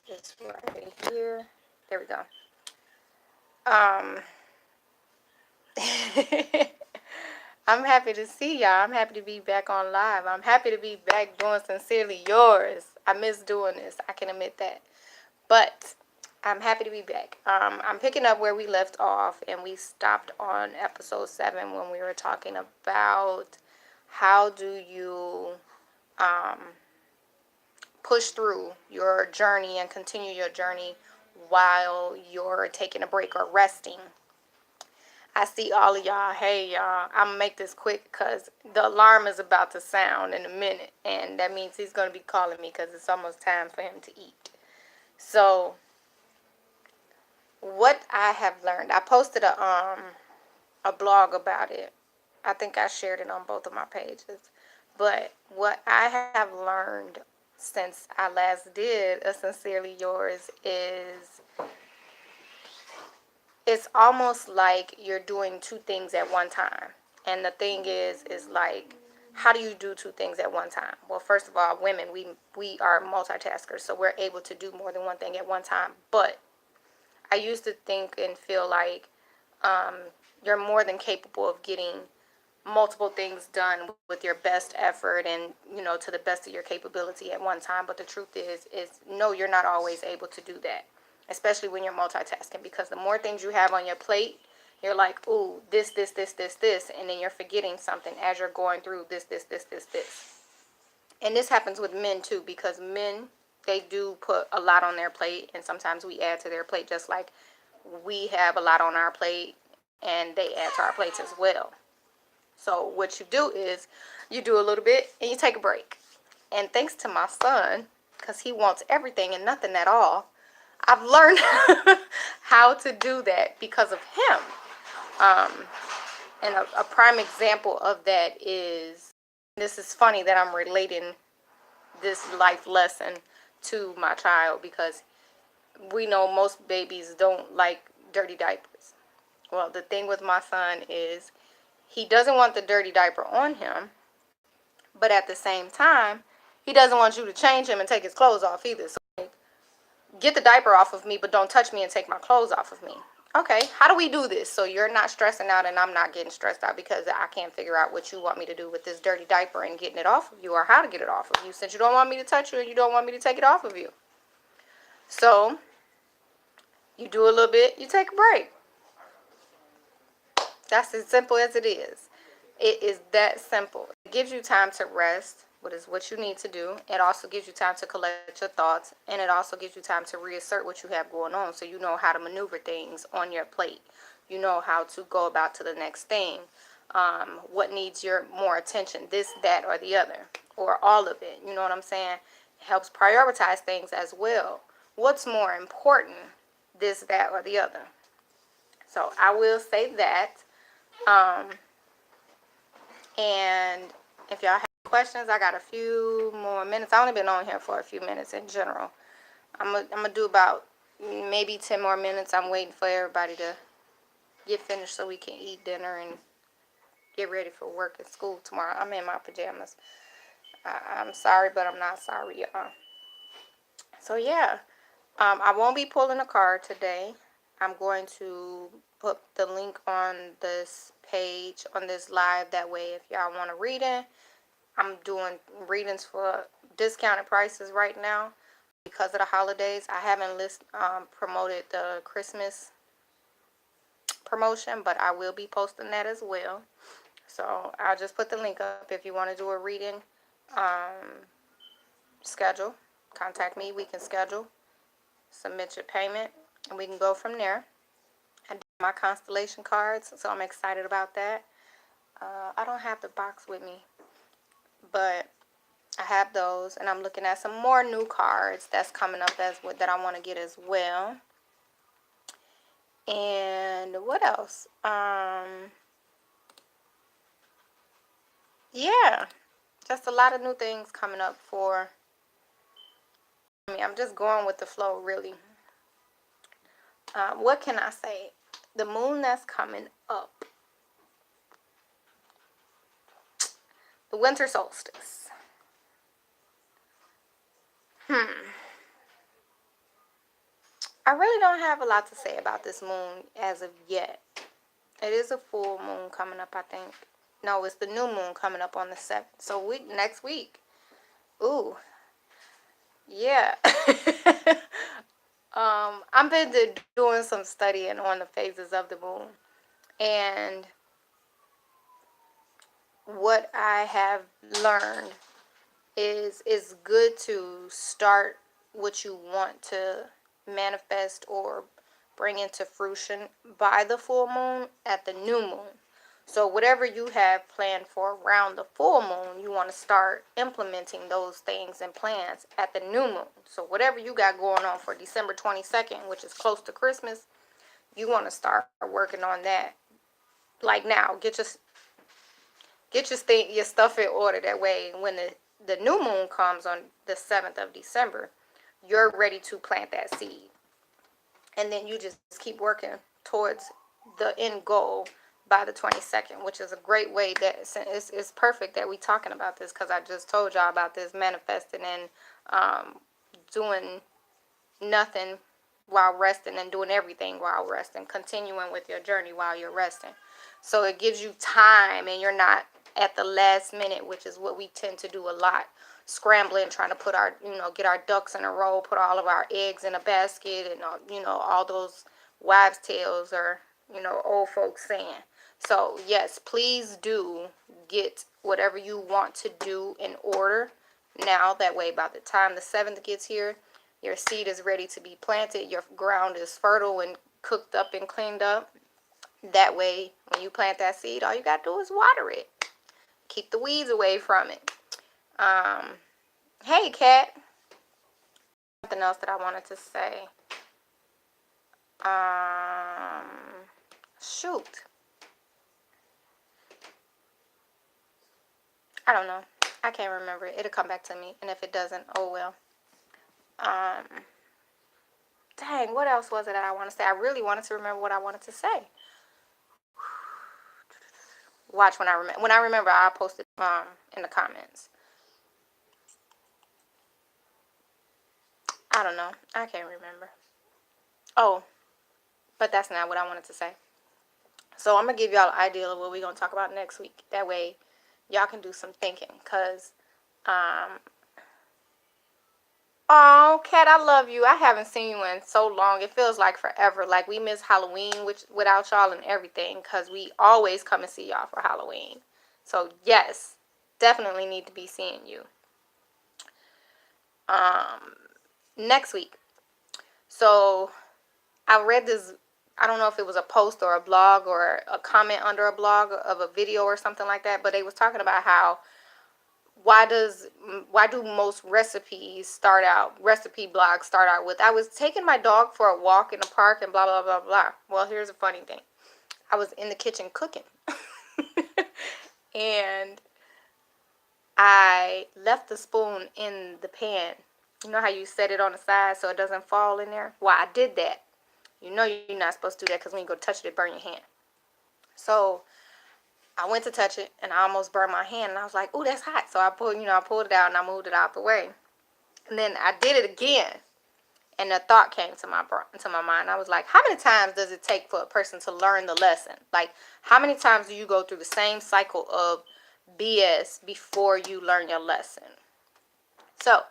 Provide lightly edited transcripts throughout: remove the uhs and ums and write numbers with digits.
this right here. There we go. Um, I'm happy to see y'all. I'm happy to be back on live. I'm happy to be back doing Sincerely Yours. I miss doing this. I can admit that. But I'm happy to be back. I'm picking up where we left off, and we stopped on episode 7 when we were talking about how do you um, push through your journey and continue your journey while you're taking a break or resting. I see all of y'all. Hey, y'all. I'm going to make this quick because the alarm is about to sound in a minute. And that means he's going to be calling me because it's almost time for him to eat. So, what I have learned, I posted a blog about it. I think I shared it on both of my pages. But what I have learned since I last did a Sincerely Yours is it's almost like you're doing two things at one time. And the thing is like, how do you do two things at one time? Well, first of all, women, we are multitaskers, so we're able to do more than one thing at one time. But I used to think and feel like you're more than capable of getting multiple things done with your best effort and to the best of your capability at one time. But the truth is no, you're not always able to do that, especially when you're multitasking, because the more things you have on your plate, you're like, ooh, this, and then you're forgetting something as you're going through this. And this happens with men too, because men, they do put a lot on their plate, and sometimes we add to their plate, just like we have a lot on our plate and they add to our plates as well. So what you do is you do a little bit and you take a break. And thanks to my son, because he wants everything and nothing at all, I've learned how to do that because of him. And a prime example of that is, this is funny that I'm relating this life lesson to my child, because we know most babies don't like dirty diapers. Well, the thing with my son is he doesn't want the dirty diaper on him, but at the same time, he doesn't want you to change him and take his clothes off either. So, like, get the diaper off of me, but don't touch me and take my clothes off of me. Okay, how do we do this so you're not stressing out and I'm not getting stressed out because I can't figure out what you want me to do with this dirty diaper and getting it off of you, or how to get it off of you, since you don't want me to touch you and you don't want me to take it off of you. So, you do a little bit, you take a break. That's as simple as it is. It is that simple. It gives you time to rest, what is what you need to do. It also gives you time to collect your thoughts, and it also gives you time to reassert what you have going on, so you know how to maneuver things on your plate. You know how to go about to the next thing. What needs your more attention, this, that, or the other, or all of it. You know what I'm saying? It helps prioritize things as well. What's more important, this, that, or the other? So I will say that. Um, and if y'all have questions, I got a few more minutes. I've only been on here for a few minutes in general. I'm gonna do about maybe 10 more minutes. I'm waiting for everybody to get finished so we can eat dinner and get ready for work and school tomorrow. I'm in my pajamas. I'm sorry, but I'm not sorry, y'all. So yeah, I won't be pulling a card today. I'm going to put the link on this page, on this live. That way, if y'all want to read it, I'm doing readings for discounted prices right now because of the holidays. I haven't promoted the Christmas promotion, but I will be posting that as well. So I'll just put the link up if you want to do a reading. Schedule. Contact me. We can schedule. Submit your payment, and we can go from there. I did my constellation cards, so I'm excited about that. I don't have the box with me, but I have those, and I'm looking at some more new cards that's coming up that I want to get as well. And what else? Yeah, just a lot of new things coming up for me. I'm just going with the flow, really. What can I say? The moon that's coming up. The winter solstice. I really don't have a lot to say about this moon as of yet. It is a full moon coming up, I think. No, it's the new moon coming up on the 7th. So next week. Ooh, yeah. I've been doing some studying on the phases of the moon. And what I have learned is it's good to start what you want to manifest or bring into fruition by the full moon at the new moon. So whatever you have planned for around the full moon, you want to start implementing those things and plans at the new moon. So whatever you got going on for December 22nd, which is close to Christmas, you want to start working on that. Like now, your stuff in order. That way, when the new moon comes on the 7th of December, you're ready to plant that seed. And then you just keep working towards the end goal by the 22nd, which is a great way that it's perfect that we talking about this, because I just told y'all about this manifesting and doing nothing while resting and doing everything while resting, continuing with your journey while you're resting. So it gives you time and you're not at the last minute, which is what we tend to do a lot, scrambling, trying to put our, get our ducks in a row, put all of our eggs in a basket, and, all those wives' tales or, old folks saying. So, yes, please do get whatever you want to do in order now. That way, by the time the 7th gets here, your seed is ready to be planted. Your ground is fertile and cooked up and cleaned up. That way, when you plant that seed, all you got to do is water it. Keep the weeds away from it. Hey, Kat. Something else that I wanted to say. Shoot. I don't know. I can't remember it. It'll come back to me. And if it doesn't, oh well. Dang, what else was it that I want to say? I really wanted to remember what I wanted to say. Watch when I remember. When I remember, I'll post it in the comments. I don't know. I can't remember. Oh, but that's not what I wanted to say. So I'm going to give y'all an idea of what we're going to talk about next week. That way, y'all can do some thinking. Because, oh, Kat, I love you. I haven't seen you in so long. It feels like forever. Like we miss Halloween without y'all and everything. Because we always come and see y'all for Halloween. So, yes, definitely need to be seeing you. Next week. So, I read this, I don't know if it was a post or a blog or a comment under a blog of a video or something like that, but they was talking about how why do most recipe blogs start out with, I was taking my dog for a walk in the park and blah blah blah blah. Well, here's a funny thing. I was in the kitchen cooking and I left the spoon in the pan. You know how you set it on the side so it doesn't fall in there? Well, I did that. You know you're not supposed to do that because when you go touch it, it burn your hand. So I went to touch it and I almost burned my hand and I was like, "Ooh, that's hot." So I pulled it out and I moved it out the way. And then I did it again, and the thought came to my mind. I was like, "How many times does it take for a person to learn the lesson? Like, how many times do you go through the same cycle of BS before you learn your lesson?" So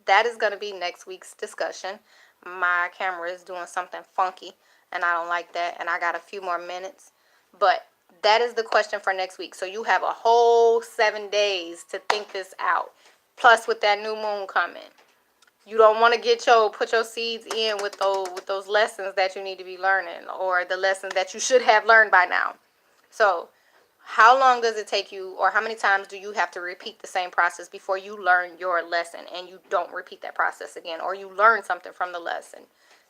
that is going to be next week's discussion. My camera is doing something funky, and I don't like that, and I got a few more minutes. But that is the question for next week. So you have a whole 7 days to think this out. Plus, with that new moon coming, you don't want to put your seeds in with those lessons that you need to be learning, or the lessons that you should have learned by now. So how long does it take you, or how many times do you have to repeat the same process before you learn your lesson and you don't repeat that process again, or you learn something from the lesson?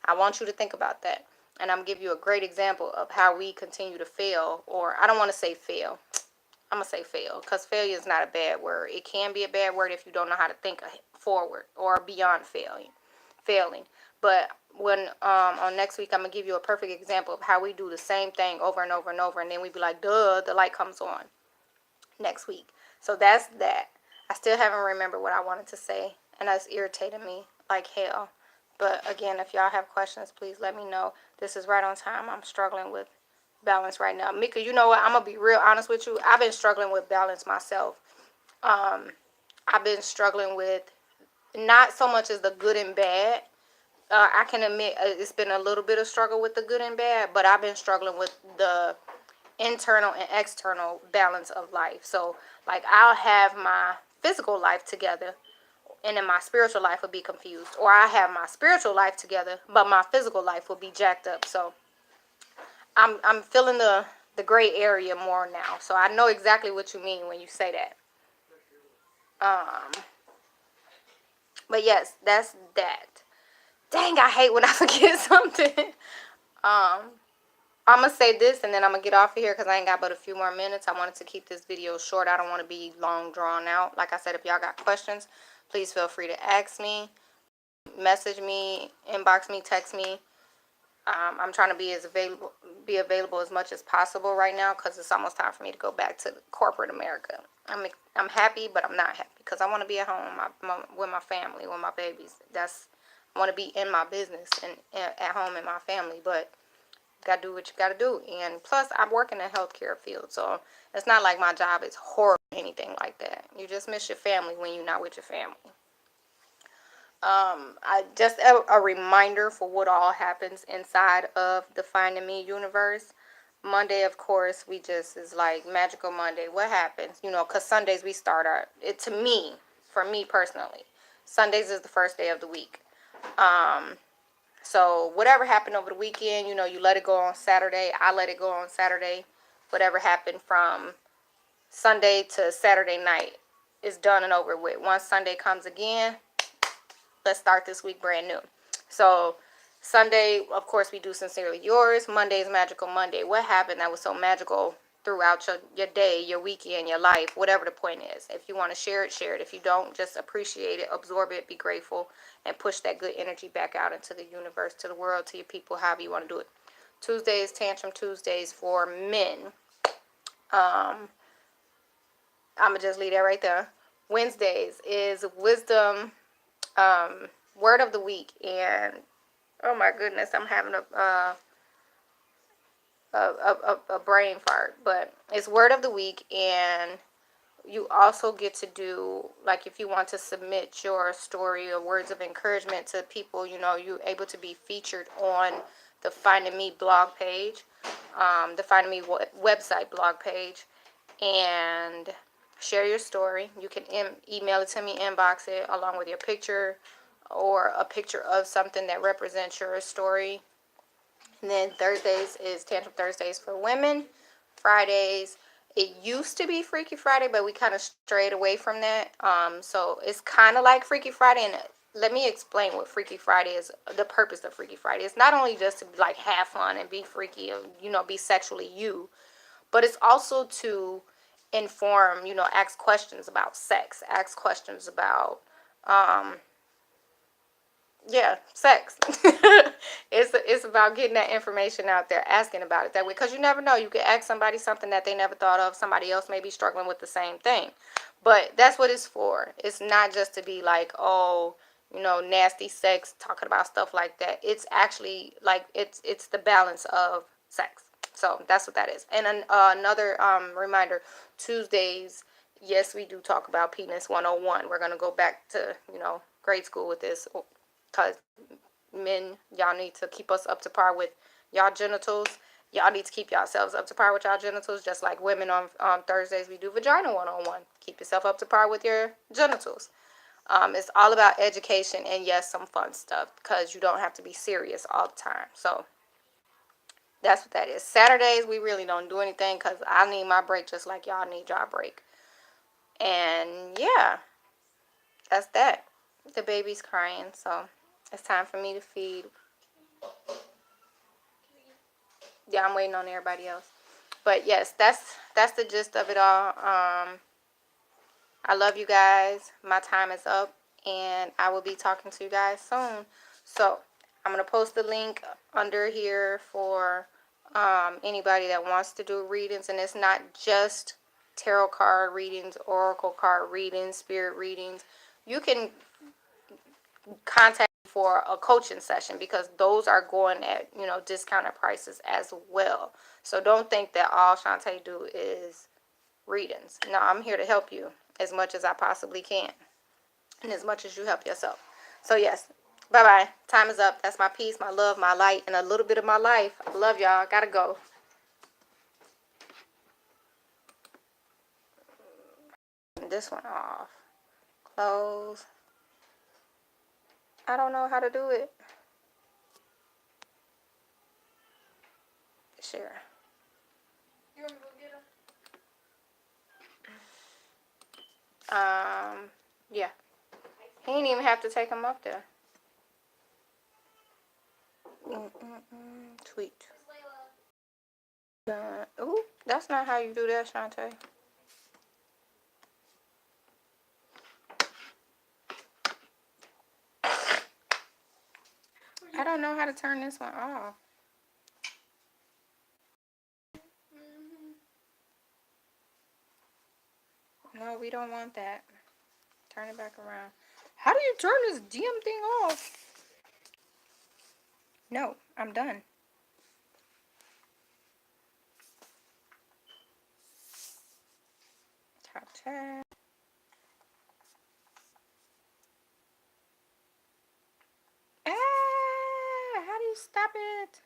I want you to think about that. And I'm going to give you a great example of how we continue to fail, or I don't want to say fail. I'm going to say fail, because failure is not a bad word. It can be a bad word if you don't know how to think forward or beyond failing. But when on next week, I'm going to give you a perfect example of how we do the same thing over and over and over, and then we be like, duh, the light comes on next week. So that's that. I still haven't remembered what I wanted to say, and that's irritating me like hell. But again, if y'all have questions, please let me know. This is right on time. I'm struggling with balance right now. Mika, you know what? I'm going to be real honest with you. I've been struggling with balance myself. I've been struggling with not so much as the good and bad. I can admit it's been a little bit of struggle with the good and bad, but I've been struggling with the internal and external balance of life. So, like, I'll have my physical life together, and then my spiritual life will be confused. Or I have my spiritual life together, but my physical life will be jacked up. So, I'm feeling the gray area more now. So, I know exactly what you mean when you say that. But yes, that's that. Dang, I hate when I forget something. I'm going to say this and then I'm going to get off of here because I ain't got but a few more minutes. I wanted to keep this video short. I don't want to be long drawn out. Like I said, if y'all got questions, please feel free to ask me, message me, inbox me, text me. I'm trying to be available as much as possible right now because it's almost time for me to go back to corporate America. I'm happy, but I'm not happy because I want to be at home with my family, with my babies. I want to be in my business and at home in my family, but you got to do what you got to do. And plus, I work in the healthcare field, so it's not like my job is horrible or anything like that. You just miss your family when you're not with your family. I just a reminder for what all happens inside of the Finding Me universe. Monday, of course, we just is like Magical Monday. What happens? You know, because Sundays we start to me, for me personally, Sundays is the first day of the week. So whatever happened over the weekend, you know, you let it go on Saturday. I let it go on Saturday. Whatever happened from Sunday to Saturday night is done and over with. Once Sunday comes again, let's start this week brand new. So Sunday, of course, we do Sincerely Yours. Monday is Magical Monday. What happened that was so magical throughout your day, your weekend, your life, whatever the point is. If you want to share it, share it. If you don't, just appreciate it, absorb it, be grateful, and push that good energy back out into the universe, to the world, to your people, however you want to do it. Tuesdays, Tantrum Tuesdays for men. I'm going to just leave that right there. Wednesdays is Wisdom Word of the Week, and oh my goodness, I'm having a brain fart, but it's Word of the Week, and you also get to do, like, if you want to submit your story or words of encouragement to people, you know, you're able to be featured on the Finding Me blog page, the Finding Me website blog page, and share your story. You can email it to me, inbox it, along with your picture or a picture of something that represents your story. And then Thursdays is Tantrum Thursdays for women. Fridays, it used to be Freaky Friday, but we kind of strayed away from that. So it's kind of like Freaky Friday. And let me explain what Freaky Friday is, the purpose of Freaky Friday. It's not only just to like have fun and be freaky, or, you know, be sexually you, but it's also to inform, you know, ask questions about sex, ask questions about sex. It's about getting that information out there, asking about it that way, because you never know. You could ask somebody something that they never thought of. Somebody else may be struggling with the same thing. But that's what it's for. It's not just to be like, oh, you know, nasty sex, talking about stuff like that. It's actually like it's the balance of sex. So that's what that is. And another reminder, Tuesdays, yes, we do talk about Penis 101. We're going to go back to, you know, grade school with this, because men, y'all need to keep us up to par with y'all genitals. Y'all need to keep yourselves up to par with y'all genitals, just like women on Thursdays we do Vagina 101. Keep yourself up to par with your genitals. It's all about education and, yes, some fun stuff, because you don't have to be serious all the time. So that's what that is. Saturdays, we really don't do anything because I need my break just like y'all need y'all break. And, yeah, that's that. The baby's crying, so it's time for me to feed. Yeah, I'm waiting on everybody else. But, yes, that's the gist of it all. I love you guys. My time is up, and I will be talking to you guys soon. So I'm going to post the link under here for anybody that wants to do readings. And it's not just tarot card readings, oracle card readings, spirit readings. You can contact me for a coaching session, because those are going at, you know, discounted prices as well. So don't think that all Shantae do is readings. No, I'm here to help you as much as I possibly can, and as much as you help yourself. So yes, bye-bye. Time is up. That's my peace, my love, my light, and a little bit of my life. I love y'all. Gotta go. This one off. Close. I don't know how to do it. Share. You want me to go get him? Yeah. He didn't even have to take him up there. Tweet. Ooh, that's not how you do that, Shantae. I don't know how to turn this one off. No, we don't want that. Turn it back around. How do you turn this damn thing off? No, I'm done. Top tab. Ah, how do you stop it?